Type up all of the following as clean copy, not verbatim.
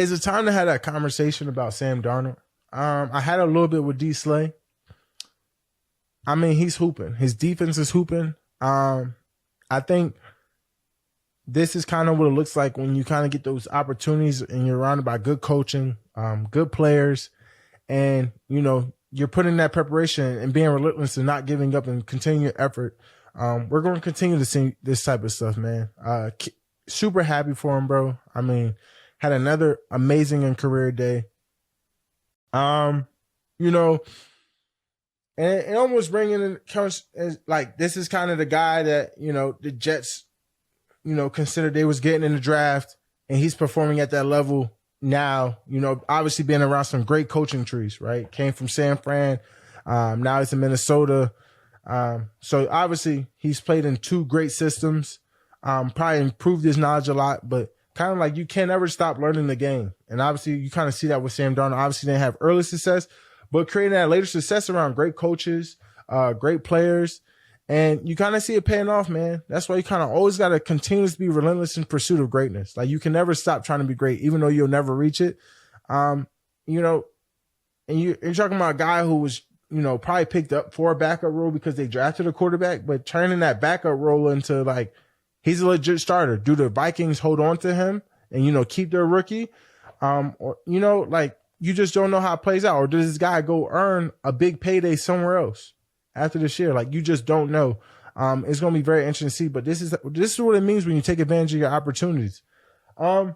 It's a time to have that conversation about Sam Darnold. I had a little bit with D Slay. I mean, he's hooping. His defense is hooping. I think this is kind of what it looks like when you kind of get those opportunities and you're surrounded by good coaching, good players, and, you know, you're putting that preparation and being relentless and not giving up and continuing your effort. We're going to continue to see this type of stuff, man. Super happy for him, bro. I mean, had another amazing and career day. You know, and it almost bringing in like, this is kind of the guy that, you know, the Jets, you know, considered they was getting in the draft, and he's performing at that level now, you know, obviously being around some great coaching trees, right? Came from San Fran. Now he's in Minnesota. So obviously he's played in 2 great systems, probably improved his knowledge a lot, but kind of like you can't ever stop learning the game. And obviously you kind of see that with Sam Darnold. Obviously didn't have early success, but creating that later success around great coaches, great players. And you kind of see it paying off, man. That's why you kind of always got to continuously be relentless in pursuit of greatness. Like, you can never stop trying to be great, even though you'll never reach it. You know, and you're talking about a guy who was, you know, probably picked up for a backup role because they drafted a quarterback, but turning that backup role into, like, he's a legit starter. Do the Vikings hold on to him and, you know, keep their rookie? Or, you know, like, you just don't know how it plays out. Or does this guy go earn a big payday somewhere else after this year? Like, you just don't know. It's going to be very interesting to see, but this is what it means when you take advantage of your opportunities. And,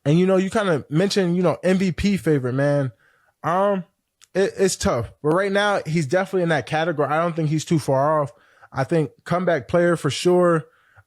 you know, you kind of mentioned, you know, MVP favorite, man. It's tough, but right now he's definitely in that category. I don't think he's too far off. I think comeback player for sure.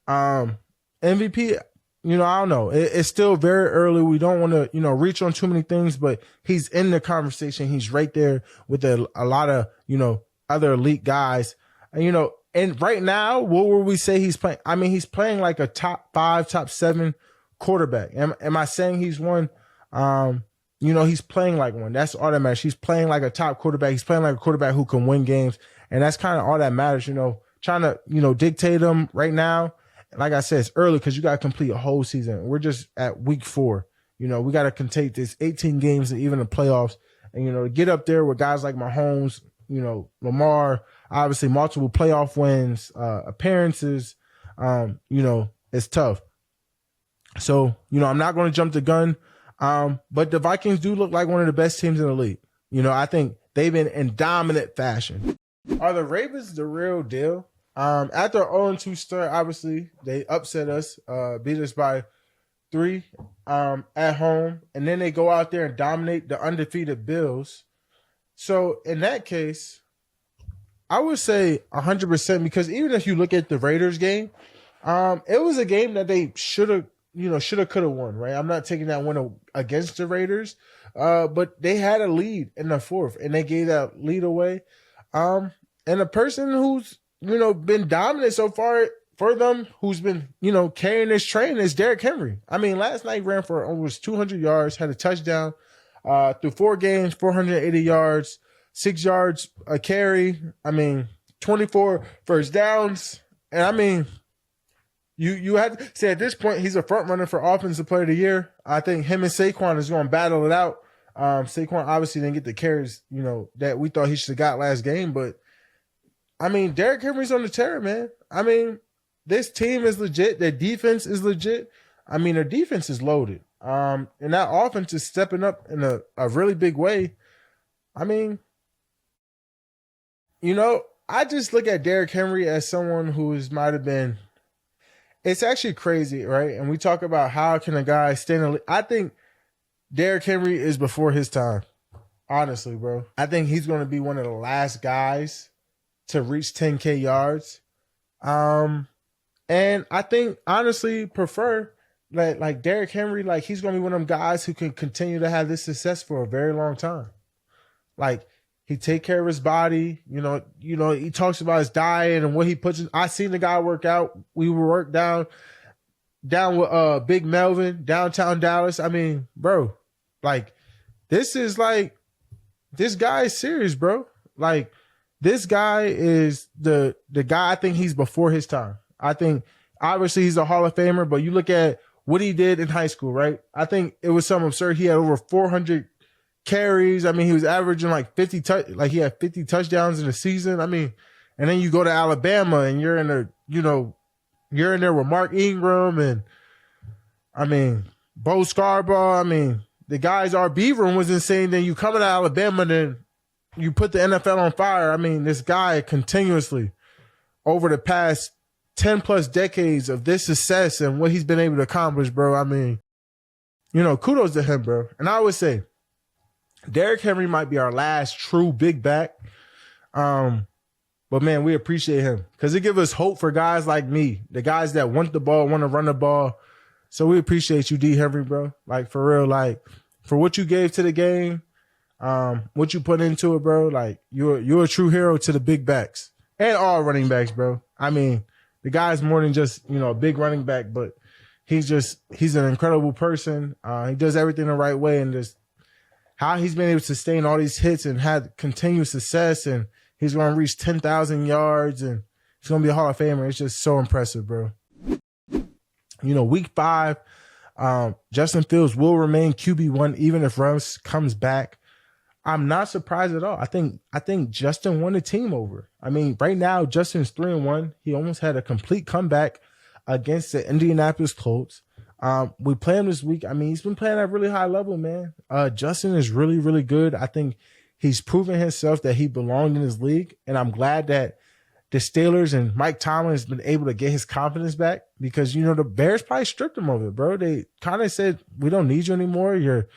MVP, you know, I don't know. It's still very early. We don't want to, you know, reach on too many things, but he's in the conversation. He's right there with a lot of, you know, other elite guys. And, you know, and right now, what would we say he's playing? I mean, he's playing like a top 5, top 7 quarterback. Am I saying he's one? You know, he's playing like one. That's all that matters. He's playing like a top quarterback. He's playing like a quarterback who can win games. And that's kind of all that matters, you know, trying to, you know, dictate them right now. Like I said, it's early because you got to complete a whole season. We're just at week 4. You know, we got to complete this 18 games and even the playoffs. And, you know, to get up there with guys like Mahomes, you know, Lamar, obviously multiple playoff wins, appearances, you know, it's tough. So, you know, I'm not going to jump the gun. But the Vikings do look like one of the best teams in the league. You know, I think they've been in dominant fashion. Are the Ravens the real deal? After 0-2 start, obviously they upset us, beat us by 3 at home, and then they go out there and dominate the undefeated Bills. So in that case, I would say 100%, because even if you look at the Raiders game, it was a game that they should have, could have won, right? I'm not taking that one against the Raiders, but they had a lead in the 4th, and they gave that lead away. And a person who's, been dominant so far for them, who's been, carrying this train, is Derrick Henry. I mean, last night he ran for almost 200 yards, had a touchdown, through 4 games, 480 yards, 6 yards a carry. I mean, 24 first downs. And I mean, you have to say at this point, he's a front runner for Offensive Player of the Year. I think him and Saquon is going to battle it out. Saquon obviously didn't get the carries, that we thought he should have got last game. But, I mean, Derrick Henry's on the tear, man. I mean, this team is legit. Their defense is legit. I mean, their defense is loaded. And that offense is stepping up in a really big way. I mean, I just look at Derrick Henry as someone who might have been – it's actually crazy, right? And we talk about how can a guy stay in the league. I think Derrick Henry is before his time, honestly, bro. I think he's going to be one of the last guys to reach 10K yards. And I think, honestly, prefer that, like, Derrick Henry, like, he's going to be one of them guys who can continue to have this success for a very long time. Like, he take care of his body. He talks about his diet and what he puts in. I seen the guy work out. We were work down with Big Melvin, downtown Dallas. I mean, bro, like, this guy is serious, bro. Like, this guy is the guy. I think he's before his time. I think obviously he's a Hall of Famer, but you look at what he did in high school, right? I think it was something absurd. He had over 400 carries. I mean, he was averaging like he had 50 touchdowns in a season. I mean, and then you go to Alabama and you're in there with Mark Ingram and, I mean, Bo Scarborough. I mean, the guy's RB room was insane. Then you come to Alabama, then you put the NFL on fire. I mean, this guy continuously over the past 10 plus decades of this success and what he's been able to accomplish, bro. I mean, kudos to him, bro. And I always say, Derrick Henry might be our last true big back. But man, we appreciate him because it gives us hope for guys like me, the guys that want the ball, want to run the ball. So we appreciate you, D. Henry, bro. Like, for real, like, for what you gave to the game, what you put into it, bro. Like, you're a true hero to the big backs and all running backs, bro. I mean, the guy's more than just, a big running back, but he's an incredible person. He does everything the right way, and just how he's been able to sustain all these hits and had continued success, and he's going to reach 10,000 yards, and he's going to be a Hall of Famer. It's just so impressive, bro. Week 5, Justin Fields will remain QB1 even if Russ comes back. I'm not surprised at all. I think Justin won the team over. I mean, right now, Justin's 3-1. He almost had a complete comeback against the Indianapolis Colts. We play him this week. I mean, he's been playing at a really high level, man. Justin is really, really good. I think he's proven himself that he belonged in his league, and I'm glad that the Steelers and Mike Tomlin has been able to get his confidence back because, the Bears probably stripped him of it, bro. They kind of said, we don't need you anymore. You're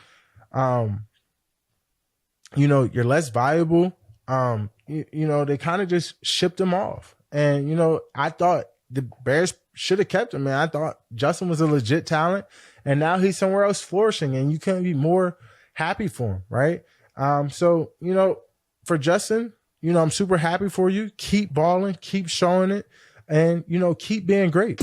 less valuable. They kind of just shipped him off. And, I thought the Bears should have kept him, man. I thought Justin was a legit talent, and now he's somewhere else flourishing, and you can't be more happy for him, right? So, for Justin, I'm super happy for you. Keep balling, keep showing it, and, keep being great.